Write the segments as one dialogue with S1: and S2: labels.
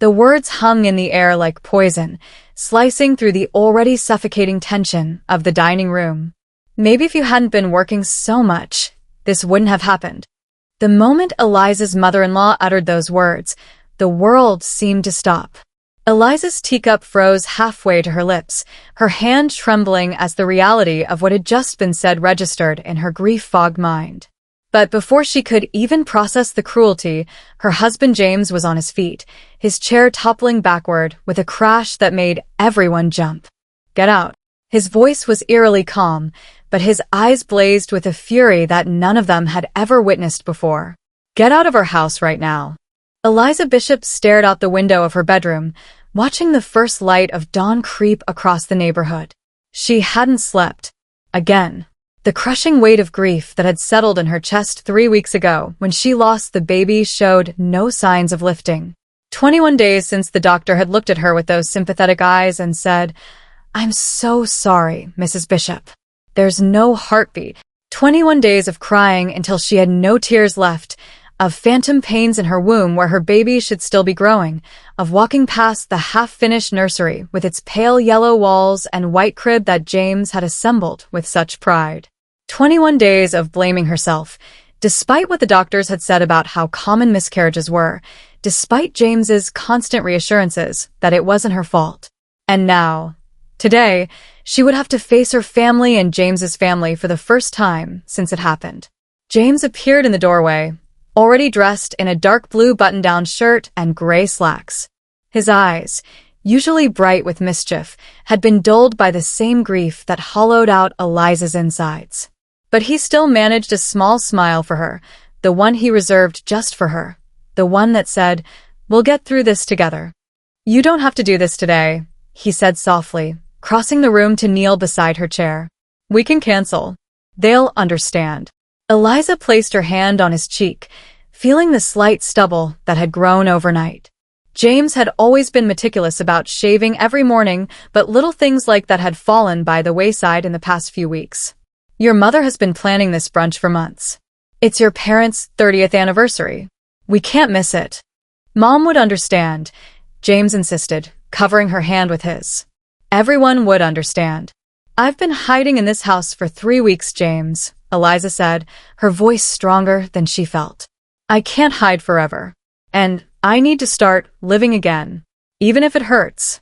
S1: The words hung in the air like poison, slicing through the already suffocating tension of the dining room. Maybe if you hadn't been working so much, this wouldn't have happened. The moment Eliza's mother-in-law uttered those words, the world seemed to stop. Eliza's teacup froze halfway to her lips, her hand trembling as the reality of what had just been said registered in her grief-fogged mind. But before she could even process the cruelty, her husband James was on his feet, his chair toppling backward with a crash that made everyone jump. "Get out." His voice was eerily calm, but his eyes blazed with a fury that none of them had ever witnessed before. "Get out of our house right now." Eliza Bishop stared out the window of her bedroom, watching the first light of dawn creep across the neighborhood. She hadn't slept. Again. The crushing weight of grief that had settled in her chest 3 weeks ago when she lost the baby showed no signs of lifting. 21 days since the doctor had looked at her with those sympathetic eyes and said, "I'm so sorry, Mrs. Bishop." There's no heartbeat. 21 days of crying until she had no tears left, of phantom pains in her womb where her baby should still be growing, of walking past the half-finished nursery with its pale yellow walls and white crib that James had assembled with such pride. 21 days of blaming herself, despite what the doctors had said about how common miscarriages were, despite James's constant reassurances that it wasn't her fault. And now, today, she would have to face her family and James's family for the first time since it happened. James appeared in the doorway, already dressed in a dark blue button-down shirt and gray slacks. His eyes, usually bright with mischief, had been dulled by the same grief that hollowed out Eliza's insides. But he still managed a small smile for her, the one he reserved just for her, the one that said, "We'll get through this together." "You don't have to do this today," he said softly, crossing the room to kneel beside her chair. "We can cancel. They'll understand." Eliza placed her hand on his cheek, feeling the slight stubble that had grown overnight. James had always been meticulous about shaving every morning, but little things like that had fallen by the wayside in the past few weeks. "Your mother has been planning this brunch for months. It's your parents' 30th anniversary. We can't miss it." "Mom would understand," James insisted, covering her hand with his. "Everyone would understand." "I've been hiding in this house for 3 weeks, James," Eliza said, her voice stronger than she felt. "I can't hide forever. And I need to start living again, even if it hurts."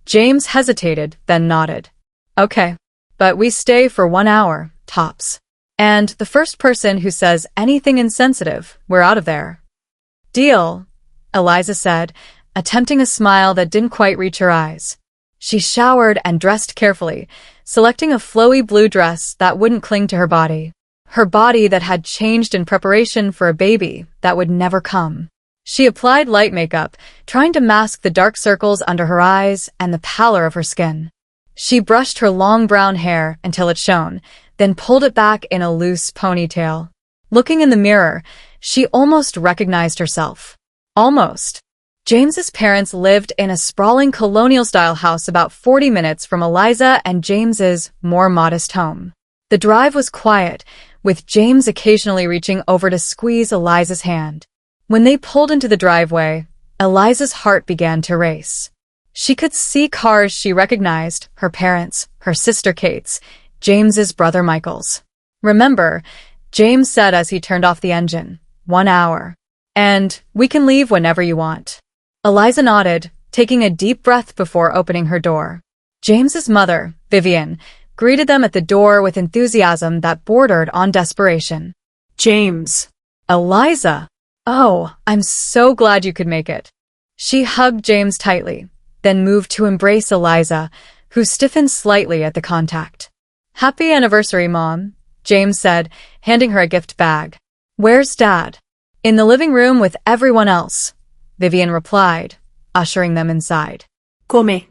S1: James hesitated, then nodded. "Okay, but we stay for 1 hour, tops. And the first person who says anything insensitive, we're out of there." "Deal," Eliza said, attempting a smile that didn't quite reach her eyes. She showered and dressed carefully, selecting a flowy blue dress that wouldn't cling to her body that had changed in preparation for a baby that would never come. She applied light makeup, trying to mask the dark circles under her eyes and the pallor of her skin. She brushed her long brown hair until it shone, then pulled it back in a loose ponytail. Looking in the mirror, she almost recognized herself. Almost. James's parents lived in a sprawling colonial-style house about 40 minutes from Eliza and James's more modest home. The drive was quiet, with James occasionally reaching over to squeeze Eliza's hand. When they pulled into the driveway, Eliza's heart began to race. She could see cars she recognized, her parents, her sister Kate's, James's brother Michael's. "Remember," James said as he turned off the engine, "1 hour. And we can leave whenever you want." Eliza nodded, taking a deep breath before opening her door. James's mother, Vivian, greeted them at the door with enthusiasm that bordered on desperation. "James." "Eliza." "Oh, I'm so glad you could make it." She hugged James tightly, then moved to embrace Eliza, who stiffened slightly at the contact. "Happy anniversary, Mom," James said, handing her a gift bag. "Where's Dad?" "In the living room with everyone else," Vivian replied, ushering them inside.
S2: Come.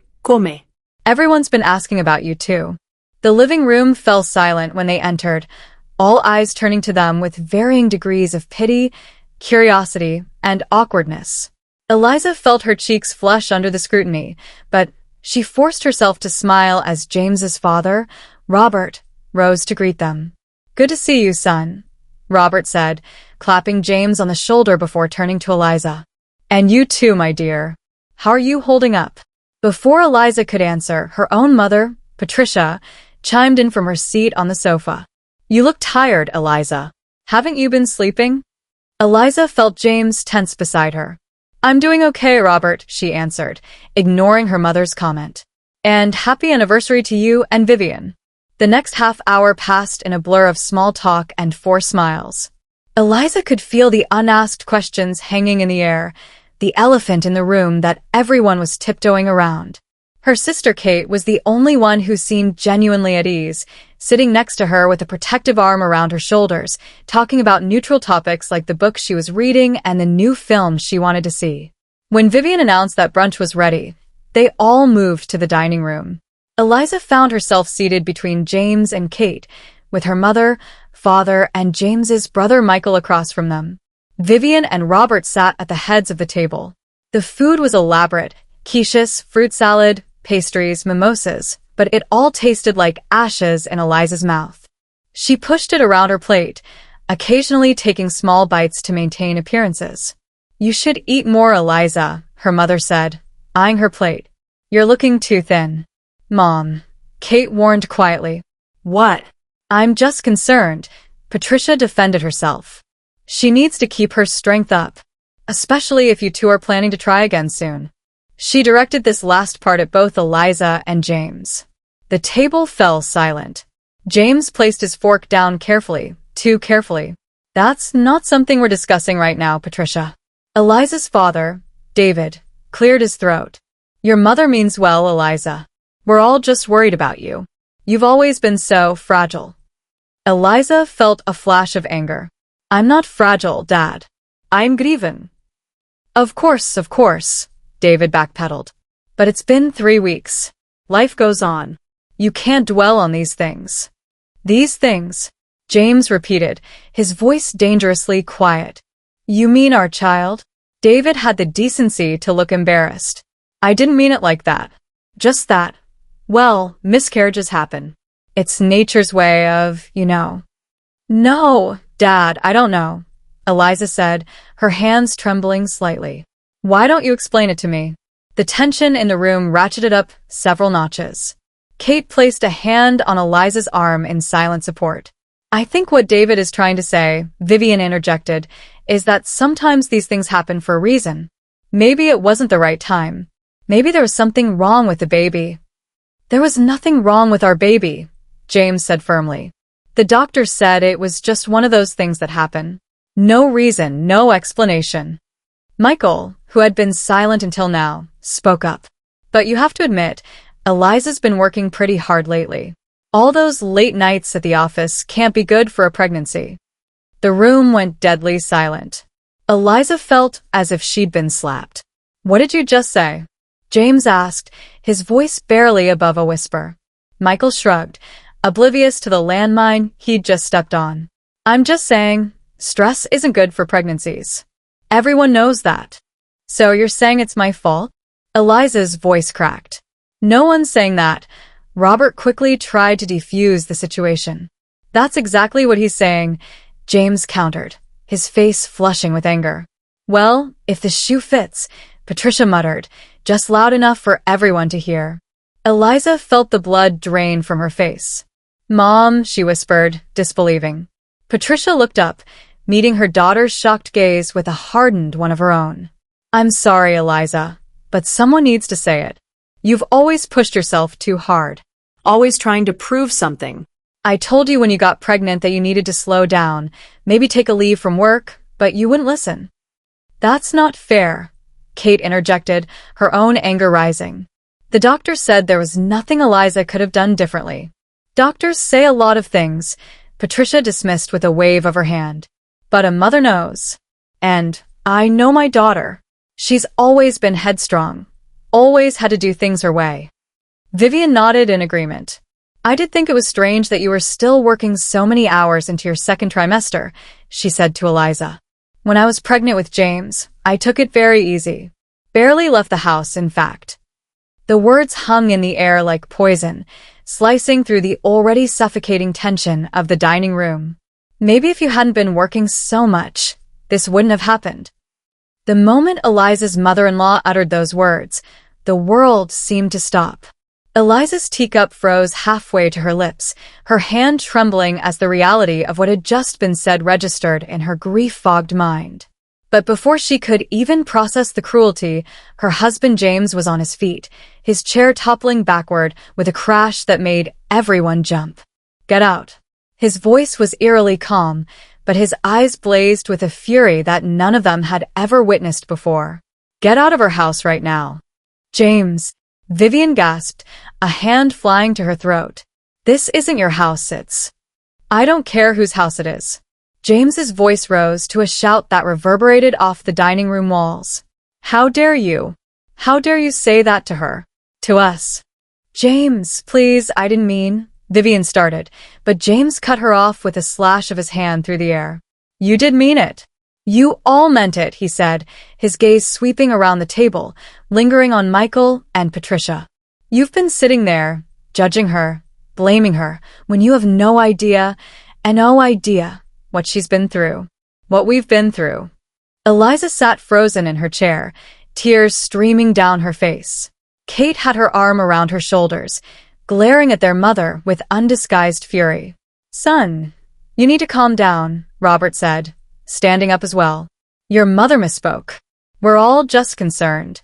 S1: "Everyone's been asking about you, too." The living room fell silent when they entered, all eyes turning to them with varying degrees of pity, curiosity, and awkwardness. Eliza felt her cheeks flush under the scrutiny, but she forced herself to smile as James's father, Robert, rose to greet them. "Good to see you, son," Robert said, clapping James on the shoulder before turning to Eliza. "And you too, my dear." How are you holding up? Before Eliza could answer, her own mother, Patricia, chimed in from her seat on the sofa. You look tired, Eliza. Haven't you been sleeping? Eliza felt James tense beside her. I'm doing okay, Robert, she answered, ignoring her mother's comment. And happy anniversary to you and Vivian. The next half hour passed in a blur of small talk and forced smiles. Eliza could feel the unasked questions hanging in the air, the elephant in the room that everyone was tiptoeing around. Her sister Kate was the only one who seemed genuinely at ease, sitting next to her with a protective arm around her shoulders, talking about neutral topics like the book she was reading and the new film she wanted to see. When Vivian announced that brunch was ready, they all moved to the dining room. Eliza found herself seated between James and Kate, with her mother, father, and James's brother Michael across from them. Vivian and Robert sat at the heads of the table. The food was elaborate: quiches, fruit salad, pastries, mimosas, but it all tasted like ashes in Eliza's mouth. She pushed it around her plate, occasionally taking small bites to maintain appearances. You should eat more, Eliza, her mother said, eyeing her plate. You're looking too thin. Mom, Kate warned quietly. What? I'm just concerned, Patricia defended herself. She needs to keep her strength up, especially if you two are planning to try again soon. She directed this last part at both Eliza and James. The table fell silent. James placed his fork down carefully, too carefully. That's not something we're discussing right now, Patricia. Eliza's father, David, cleared his throat. Your mother means well, Eliza. We're all just worried about you. You've always been so fragile. Eliza felt a flash of anger. I'm not fragile, Dad. I'm grieving. Of course, David backpedaled. But it's been 3 weeks. Life goes on. You can't dwell on these things. These things, James repeated, his voice dangerously quiet. You mean our child? David had the decency to look embarrassed. I didn't mean it like that. Just that. Well, miscarriages happen. It's nature's way of, No, Dad, I don't know, Eliza said, her hands trembling slightly. Why don't you explain it to me? The tension in the room ratcheted up several notches. Kate placed a hand on Eliza's arm in silent support. I think what David is trying to say, Vivian interjected, is that sometimes these things happen for a reason. Maybe it wasn't the right time. Maybe there was something wrong with the baby. There was nothing wrong with our baby, James said firmly. The doctor said it was just one of those things that happen. No reason, no explanation. Michael, who had been silent until now, spoke up. But you have to admit, Eliza's been working pretty hard lately. All those late nights at the office can't be good for a pregnancy. The room went deadly silent. Eliza felt as if she'd been slapped. What did you just say? James asked, his voice barely above a whisper. Michael shrugged, oblivious to the landmine he'd just stepped on. I'm just saying, stress isn't good for pregnancies. Everyone knows that. So you're saying it's my fault? Eliza's voice cracked. No one's saying that. Robert quickly tried to defuse the situation. That's exactly what he's saying, James countered, his face flushing with anger. Well, if the shoe fits, Patricia muttered, just loud enough for everyone to hear. Eliza felt the blood drain from her face. Mom, she whispered, disbelieving. Patricia looked up, meeting her daughter's shocked gaze with a hardened one of her own. I'm sorry, Eliza, but someone needs to say it. You've always pushed yourself too hard. Always trying to prove something. I told you when you got pregnant that you needed to slow down, maybe take a leave from work, but you wouldn't listen. That's not fair, Kate interjected, her own anger rising. The doctor said there was nothing Eliza could have done differently. Doctors say a lot of things, Patricia dismissed with a wave of her hand. But a mother knows. And I know my daughter. She's always been headstrong. Always had to do things her way. Vivian nodded in agreement. I did think it was strange that you were still working so many hours into your second trimester, she said to Eliza. When I was pregnant with James, I took it very easy. Barely left the house, in fact. The words hung in the air like poison, slicing through the already suffocating tension of the dining room. Maybe if you hadn't been working so much, this wouldn't have happened. The moment Eliza's mother-in-law uttered those words, the world seemed to stop. Eliza's teacup froze halfway to her lips, her hand trembling as the reality of what had just been said registered in her grief-fogged mind. But before she could even process the cruelty, her husband James was on his feet, his chair toppling backward with a crash that made everyone jump. "Get out." His voice was eerily calm, but his eyes blazed with a fury that none of them had ever witnessed before. "Get out of her house right now." "James," Vivian gasped, a hand flying to her throat. "This isn't your house, it's—" "I don't care whose house it is." James's voice rose to a shout that reverberated off the dining room walls. "How dare you? How dare you say that to her? To us?" "James, please, I didn't mean—" Vivian started, but James cut her off with a slash of his hand through the air. "You did mean it. You all meant it," he said, his gaze sweeping around the table, lingering on Michael and Patricia. "You've been sitting there, judging her, blaming her, when you have no idea what she's been through, what we've been through." Eliza sat frozen in her chair, tears streaming down her face. Kate had her arm around her shoulders, glaring at their mother with undisguised fury. "Son, you need to calm down," Robert said, standing up as well. "Your mother misspoke. We're all just concerned."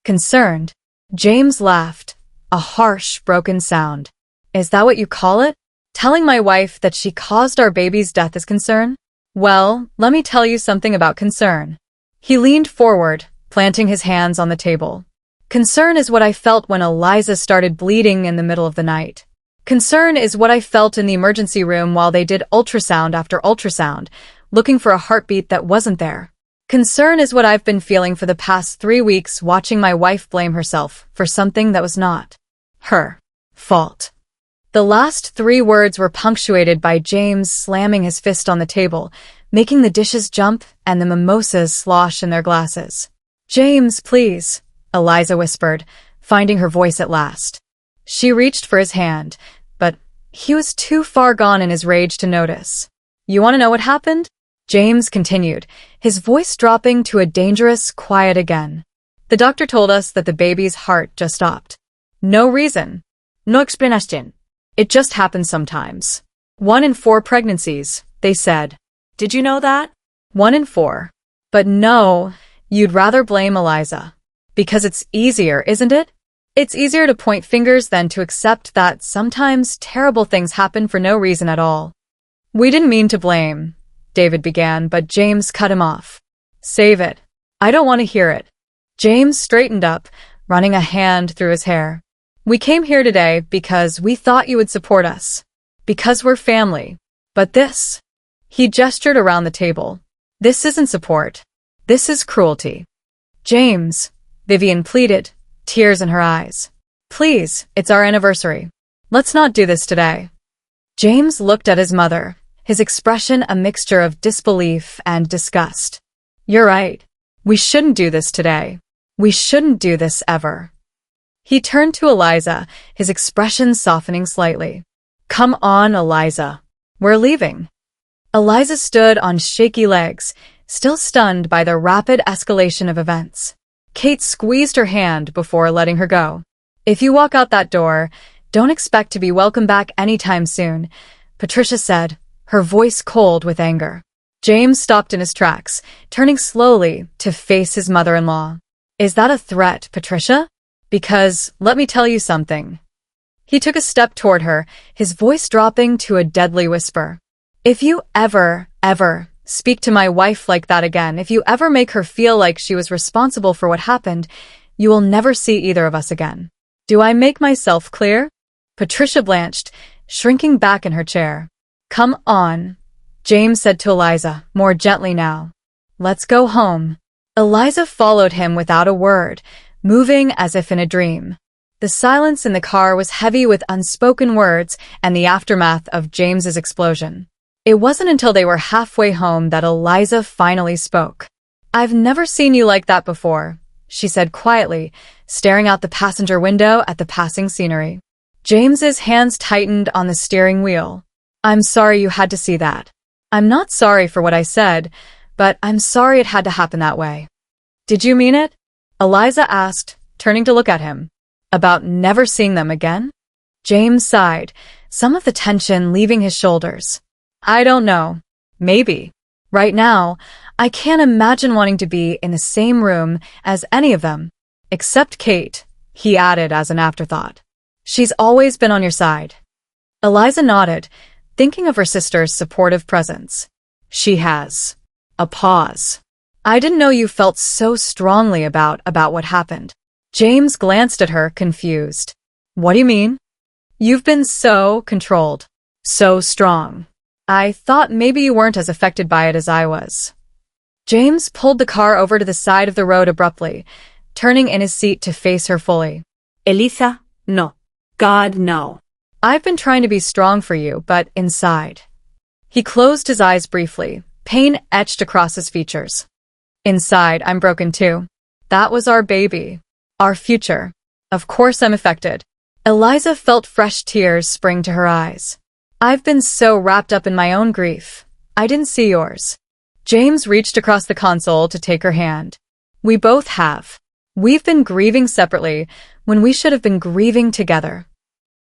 S1: "Concerned?" James laughed, a harsh, broken sound. "Is that what you call it? Telling my wife that she caused our baby's death is concern? Well, let me tell you something about concern." He leaned forward, planting his hands on the table. "Concern is what I felt when Eliza started bleeding in the middle of the night. Concern is what I felt in the emergency room while they did ultrasound after ultrasound, looking for a heartbeat that wasn't there. Concern is what I've been feeling for the past 3 weeks, watching my wife blame herself for something that was not her fault." The last 3 words were punctuated by James slamming his fist on the table, making the dishes jump and the mimosas slosh in their glasses. "James, please," Eliza whispered, finding her voice at last. She reached for his hand, but he was too far gone in his rage to notice. "You want to know what happened?" James continued, his voice dropping to a dangerous quiet again. "The doctor told us that the baby's heart just stopped. No reason. No explanation. It just happens sometimes. 1 in 4 pregnancies, they said. Did you know that? 1 in 4. But no, you'd rather blame Eliza. Because it's easier, isn't it? It's easier to point fingers than to accept that sometimes terrible things happen for no reason at all." "We didn't mean to blame," David began, but James cut him off. "Save it. I don't want to hear it." James straightened up, running a hand through his hair. "We came here today because we thought you would support us. Because we're family. But this—" He gestured around the table. "This isn't support. This is cruelty." "James," Vivian pleaded, tears in her eyes. "Please, it's our anniversary. Let's not do this today." James looked at his mother, his expression a mixture of disbelief and disgust. "You're right. We shouldn't do this today. We shouldn't do this ever." He turned to Eliza, his expression softening slightly. "Come on, Eliza. We're leaving." Eliza stood on shaky legs, still stunned by the rapid escalation of events. Kate squeezed her hand before letting her go. "If you walk out that door, don't expect to be welcome back anytime soon," Patricia said, her voice cold with anger. James stopped in his tracks, turning slowly to face his mother-in-law. "Is that a threat, Patricia? Because, let me tell you something." He took a step toward her, his voice dropping to a deadly whisper. "If you ever speak to my wife like that again, if you ever make her feel like she was responsible for what happened, you will never see either of us again. Do I make myself clear?" Patricia blanched, shrinking back in her chair. "Come on," James said to Eliza, more gently now. "Let's go home." Eliza followed him without a word, moving as if in a dream. The silence in the car was heavy with unspoken words and the aftermath of James's explosion. It wasn't until they were halfway home that Eliza finally spoke. "I've never seen you like that before," she said quietly, staring out the passenger window at the passing scenery. James's hands tightened on the steering wheel. "I'm sorry you had to see that. I'm not sorry for what I said, but I'm sorry it had to happen that way." Did you mean it? Eliza asked, turning to look at him. About never seeing them again? James sighed, some of the tension leaving his shoulders. I don't know. Maybe. Right now, I can't imagine wanting to be in the same room as any of them. Except Kate, he added as an afterthought. She's always been on your side. Eliza nodded, thinking of her sister's supportive presence. She has. A pause. I didn't know you felt so strongly about what happened. James glanced at her, confused. What do you mean? You've been so controlled. So strong. I thought maybe you weren't as affected by it as I was. James pulled the car over to the side of the road abruptly, turning in his seat to face her fully.
S2: Eliza, no. God, no.
S1: I've been trying to be strong for you, but inside. He closed his eyes briefly, pain etched across his features. Inside, I'm broken too. That was our baby. Our future. Of course I'm affected. Eliza felt fresh tears spring to her eyes. I've been so wrapped up in my own grief. I didn't see yours. James reached across the console to take her hand. We both have. We've been grieving separately when we should have been grieving together.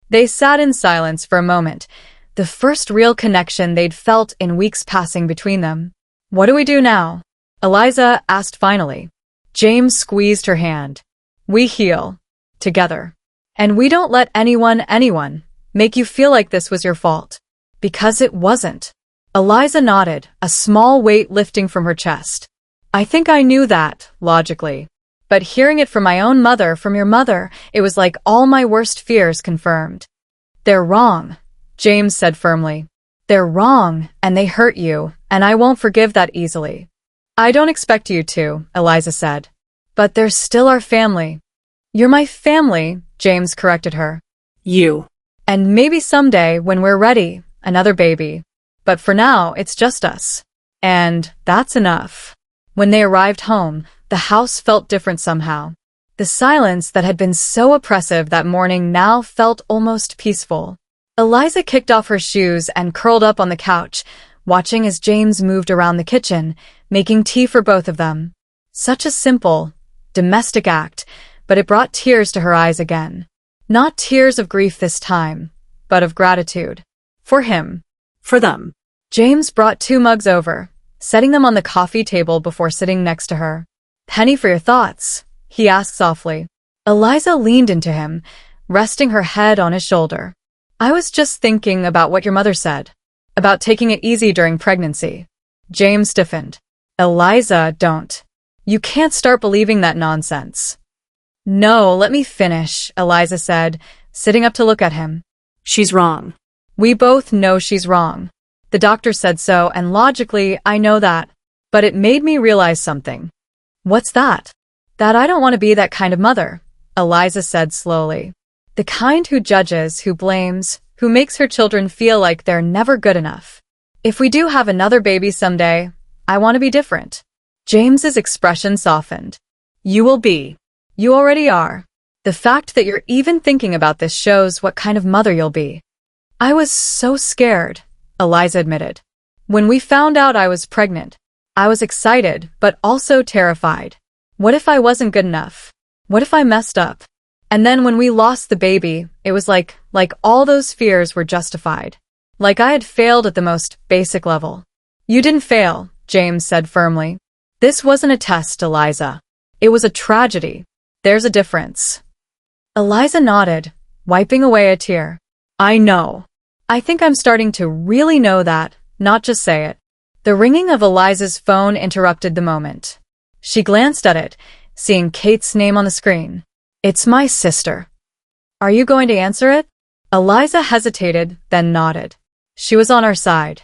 S1: They sat in silence for a moment, the first real connection they'd felt in weeks passing between them. What do we do now? Eliza asked finally. James squeezed her hand. We heal. Together. And we don't let anyone make you feel like this was your fault. Because it wasn't. Eliza nodded, a small weight lifting from her chest. I think I knew that, logically. But hearing it from my own mother, from your mother, it was like all my worst fears confirmed. They're wrong, James said firmly. They're wrong, and they hurt you, and I won't forgive that easily. I don't expect you to, Eliza said. But they're still our family. You're my family, James corrected her.
S2: You.
S1: And maybe someday, when we're ready, another baby. But for now, it's just us. And that's enough. When they arrived home, the house felt different somehow. The silence that had been so oppressive that morning now felt almost peaceful. Eliza kicked off her shoes and curled up on the couch, watching as James moved around the kitchen, making tea for both of them. Such a simple, domestic act, but it brought tears to her eyes again. Not tears of grief this time, but of gratitude. For him.
S2: For them.
S1: James brought 2 mugs over, setting them on the coffee table before sitting next to her. Penny for your thoughts, he asked softly. Eliza leaned into him, resting her head on his shoulder. I was just thinking about what your mother said. About taking it easy during pregnancy. James stiffened. Eliza, don't. You can't start believing that nonsense. No, let me finish, Eliza said, sitting up to look at him.
S2: She's wrong.
S1: We both know she's wrong. The doctor said so, and logically, I know that. But it made me realize something. What's that? That I don't want to be that kind of mother, Eliza said slowly. The kind who judges, who blames, who makes her children feel like they're never good enough. If we do have another baby someday, I want to be different. James's expression softened. You will be. You already are. The fact that you're even thinking about this shows what kind of mother you'll be. I was so scared, Eliza admitted. When we found out I was pregnant, I was excited, but also terrified. What if I wasn't good enough? What if I messed up? And then when we lost the baby, it was like all those fears were justified. Like I had failed at the most basic level. You didn't fail, James said firmly. This wasn't a test, Eliza. It was a tragedy. There's a difference. Eliza nodded, wiping away a tear. I know. I think I'm starting to really know that, not just say it. The ringing of Eliza's phone interrupted the moment. She glanced at it, seeing Kate's name on the screen. It's my sister. Are you going to answer it? Eliza hesitated, then nodded. She was on our side.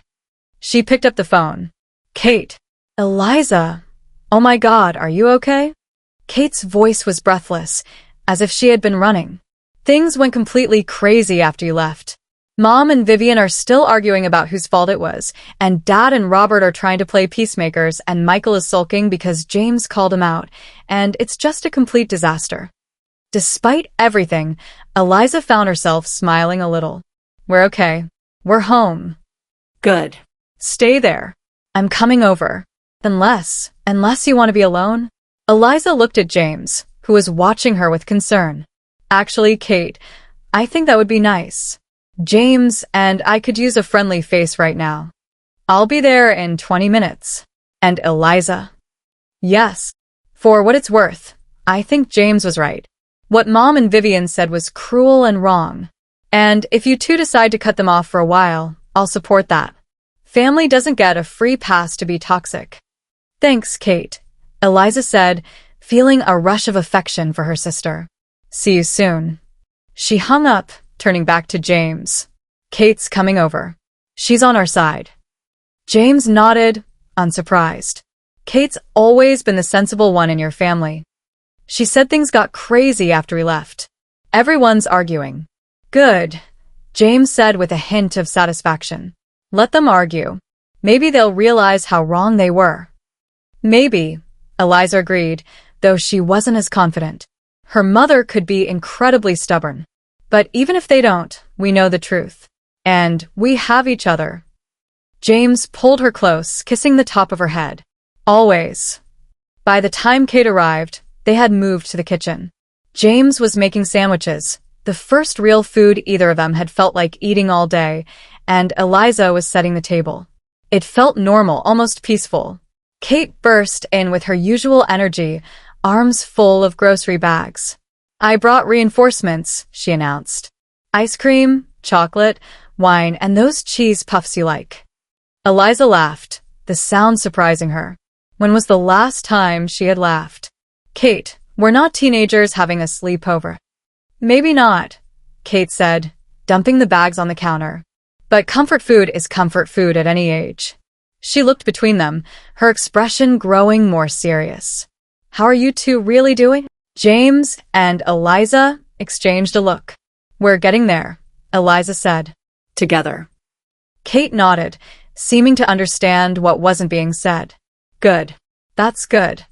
S1: She picked up the phone. Kate. Eliza. Oh my God, are you okay? Kate's voice was breathless, as if she had been running. Things went completely crazy after you left. Mom and Vivian are still arguing about whose fault it was, and Dad and Robert are trying to play peacemakers, and Michael is sulking because James called him out, and it's just a complete disaster. Despite everything, Eliza found herself smiling a little. We're okay. We're home.
S2: Good.
S1: Stay there. I'm coming over. Unless you want to be alone? Eliza looked at James, who was watching her with concern. Actually, Kate, I think that would be nice. James and I could use a friendly face right now. I'll be there in 20 minutes. And Eliza? Yes. For what it's worth, I think James was right. What Mom and Vivian said was cruel and wrong. And if you two decide to cut them off for a while, I'll support that. Family doesn't get a free pass to be toxic. Thanks, Kate, Eliza said, feeling a rush of affection for her sister. See you soon. She hung up, turning back to James. Kate's coming over. She's on our side. James nodded, unsurprised. Kate's always been the sensible one in your family. She said things got crazy after we left. Everyone's arguing. Good, James said with a hint of satisfaction. Let them argue. Maybe they'll realize how wrong they were. Maybe, Eliza agreed, though she wasn't as confident. Her mother could be incredibly stubborn. But even if they don't, we know the truth. And we have each other. James pulled her close, kissing the top of her head. Always. By the time Kate arrived, they had moved to the kitchen. James was making sandwiches, the first real food either of them had felt like eating all day, and Eliza was setting the table. It felt normal, almost peaceful. Kate burst in with her usual energy, arms full of grocery bags. I brought reinforcements, she announced. Ice cream, chocolate, wine, and those cheese puffs you like. Eliza laughed, the sound surprising her. When was the last time she had laughed? Kate, we're not teenagers having a sleepover. Maybe not, Kate said, dumping the bags on the counter. But comfort food is comfort food at any age. She looked between them, her expression growing more serious. How are you two really doing? James and Eliza exchanged a look. We're getting there, Eliza said.
S2: Together.
S1: Kate nodded, seeming to understand what wasn't being said. Good. That's good.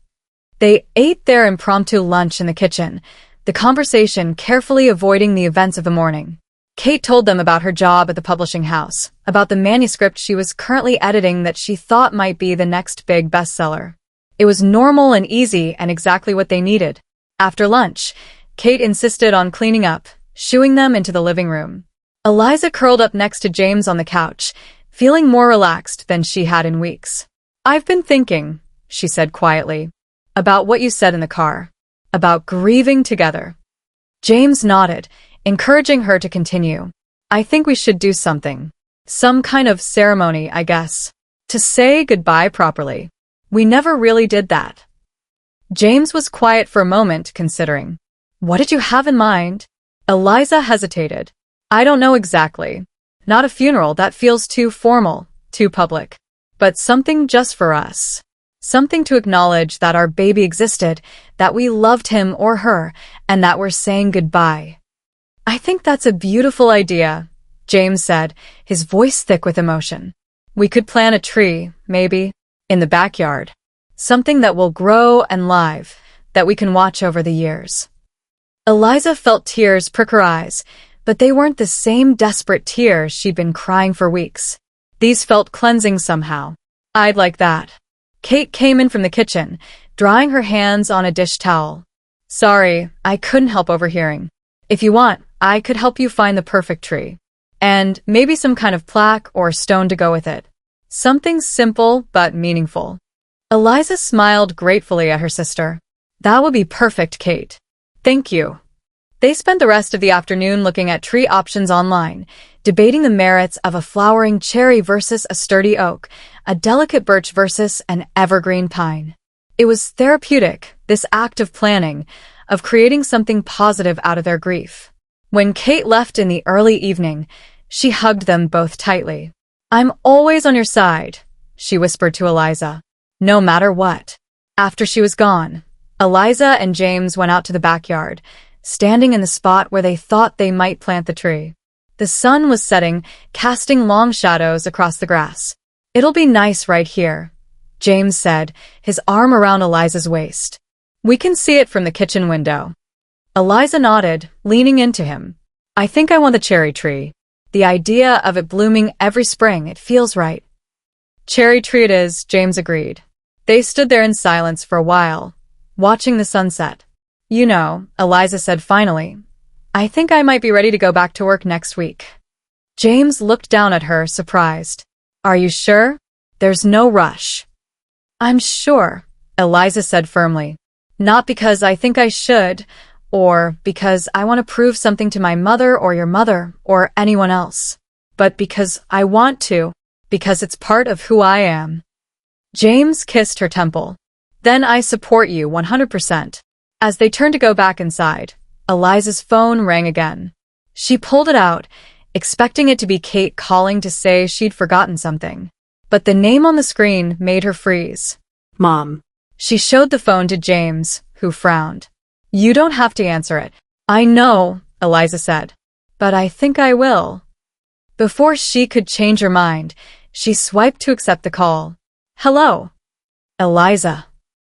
S1: They ate their impromptu lunch in the kitchen, the conversation carefully avoiding the events of the morning. Kate told them about her job at the publishing house, about the manuscript she was currently editing that she thought might be the next big bestseller. It was normal and easy and exactly what they needed. After lunch, Kate insisted on cleaning up, shooing them into the living room. Eliza curled up next to James on the couch, feeling more relaxed than she had in weeks. I've been thinking, she said quietly, about what you said in the car, about grieving together. James nodded, encouraging her to continue. I think we should do something. Some kind of ceremony, I guess. To say goodbye properly. We never really did that. James was quiet for a moment, considering. What did you have in mind? Eliza hesitated. I don't know exactly. Not a funeral, that feels too formal, too public. But something just for us. Something to acknowledge that our baby existed, that we loved him or her, and that we're saying goodbye. I think that's a beautiful idea, James said, his voice thick with emotion. We could plant a tree, maybe, in the backyard. Something that will grow and live, that we can watch over the years. Eliza felt tears prick her eyes, but they weren't the same desperate tears she'd been crying for weeks. These felt cleansing somehow. I'd like that. Kate came in from the kitchen, drying her hands on a dish towel. Sorry, I couldn't help overhearing. If you want, I could help you find the perfect tree. And maybe some kind of plaque or stone to go with it. Something simple but meaningful. Eliza smiled gratefully at her sister. That would be perfect, Kate. Thank you. They spent the rest of the afternoon looking at tree options online, debating the merits of a flowering cherry versus a sturdy oak, a delicate birch versus an evergreen pine. It was therapeutic, this act of planning, of creating something positive out of their grief. When Kate left in the early evening, she hugged them both tightly. I'm always on your side, she whispered to Eliza. No matter what. After she was gone, Eliza and James went out to the backyard, standing in the spot where they thought they might plant the tree. The sun was setting, casting long shadows across the grass. It'll be nice right here, James said, his arm around Eliza's waist. We can see it from the kitchen window. Eliza nodded, leaning into him. I think I want the cherry tree. The idea of it blooming every spring, it feels right. Cherry tree it is, James agreed. They stood there in silence for a while, watching the sunset. You know, Eliza said finally, I think I might be ready to go back to work next week. James looked down at her, surprised. Are you sure? There's no rush. I'm sure, Eliza said firmly. Not because I think I should, or because I want to prove something to my mother or your mother or anyone else, but because I want to, because it's part of who I am. James kissed her temple. Then I support you 100%. As they turned to go back inside, Eliza's phone rang again. She pulled it out, expecting it to be Kate calling to say she'd forgotten something. But the name on the screen made her freeze.
S2: Mom.
S1: She showed the phone to James, who frowned. You don't have to answer it. I know, Eliza said. But I think I will. Before she could change her mind, she swiped to accept the call. Hello. Eliza.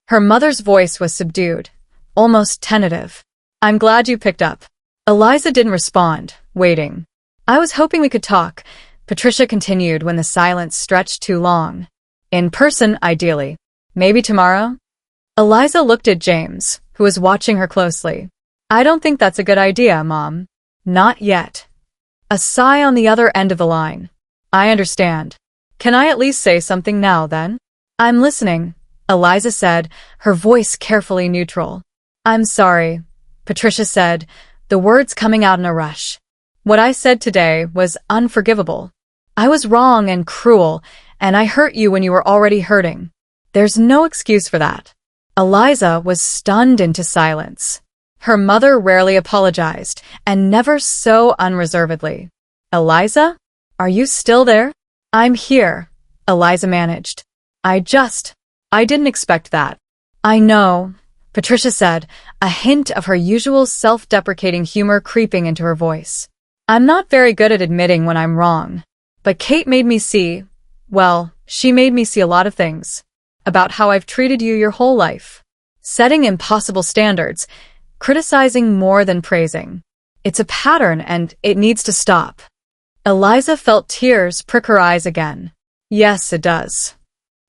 S1: Her mother's voice was subdued, almost tentative. I'm glad you picked up. Eliza didn't respond, waiting. I was hoping we could talk, Patricia continued when the silence stretched too long. In person, ideally. Maybe tomorrow? Eliza looked at James, who was watching her closely. I don't think that's a good idea, Mom. Not yet. A sigh on the other end of the line. I understand. Can I at least say something now, then? I'm listening, Eliza said, her voice carefully neutral. I'm sorry, Patricia said, the words coming out in a rush. What I said today was unforgivable. I was wrong and cruel, and I hurt you when you were already hurting. There's no excuse for that. Eliza was stunned into silence. Her mother rarely apologized, and never so unreservedly. Eliza? Are you still there? I'm here, Eliza managed. I didn't expect that. I know, Patricia said, a hint of her usual self-deprecating humor creeping into her voice. I'm not very good at admitting when I'm wrong. But Kate made me see, she made me see a lot of things. About how I've treated you your whole life. Setting impossible standards, criticizing more than praising. It's a pattern and it needs to stop. Eliza felt tears prick her eyes again. Yes, it does.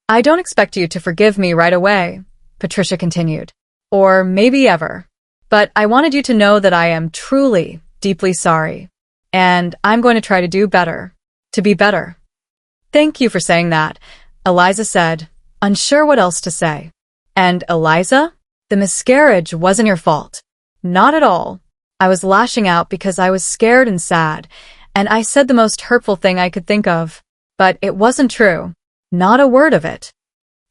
S1: I don't expect you to forgive me right away, Patricia continued. Or maybe ever. But I wanted you to know that I am truly, deeply sorry. And I'm going to try to do better. To be better. Thank you for saying that, Eliza said, unsure what else to say. And Eliza, the miscarriage wasn't your fault. Not at all. I was lashing out because I was scared and sad, and I said the most hurtful thing I could think of. But it wasn't true. Not a word of it.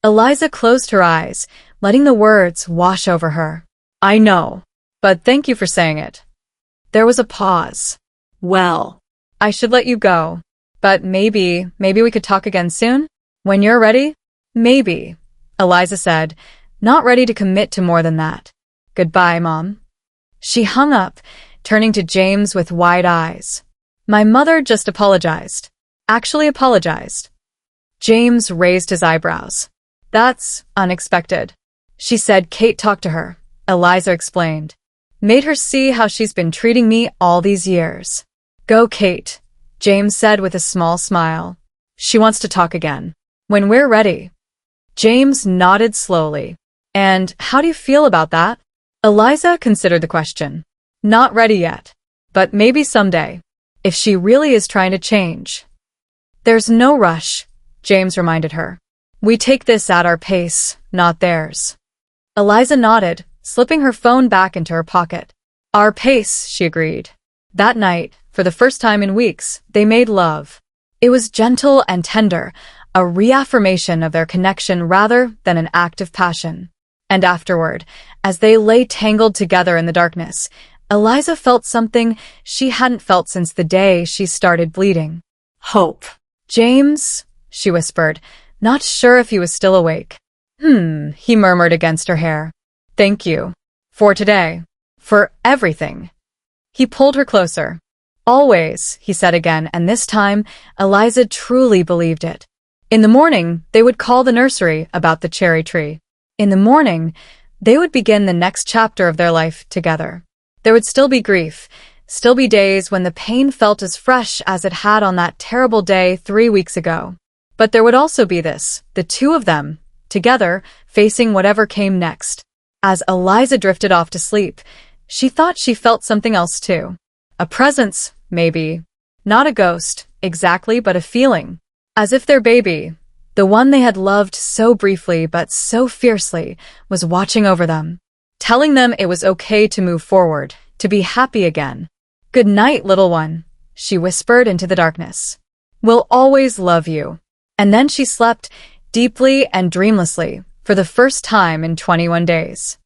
S1: Eliza closed her eyes, letting the words wash over her. I know. But thank you for saying it. There was a pause. Well, I should let you go. But maybe we could talk again soon? When you're ready? Maybe, Eliza said, not ready to commit to more than that. Goodbye, Mom. She hung up, turning to James with wide eyes. My mother just apologized. Actually apologized. James raised his eyebrows. That's unexpected. She said Kate talked to her, Eliza explained. Made her see how she's been treating me all these years. Go, Kate, James said with a small smile. She wants to talk again. When we're ready. James nodded slowly. And how do you feel about that? Eliza considered the question. Not ready yet. But maybe someday. If she really is trying to change. There's no rush, James reminded her. We take this at our pace, not theirs. Eliza nodded, slipping her phone back into her pocket. Our pace, she agreed. That night, for the first time in weeks, they made love. It was gentle and tender, a reaffirmation of their connection rather than an act of passion. And afterward, as they lay tangled together in the darkness, Eliza felt something she hadn't felt since the day she started bleeding. Hope. James, she whispered, not sure if he was still awake. He murmured against her hair. Thank you. For today. For everything. He pulled her closer. Always, he said again, and this time, Eliza truly believed it. In the morning, they would call the nursery about the cherry tree. In the morning, they would begin the next chapter of their life together. There would still be grief, still be days when the pain felt as fresh as it had on that terrible day 3 weeks ago. But there would also be this, the two of them, together, facing whatever came next. As Eliza drifted off to sleep, she thought she felt something else too. A presence, maybe. Not a ghost, exactly, but a feeling. As if their baby, the one they had loved so briefly but so fiercely, was watching over them, telling them it was okay to move forward, to be happy again. "Good night, little one," she whispered into the darkness. "We'll always love you." And then she slept, deeply and dreamlessly, for the first time in 21 days.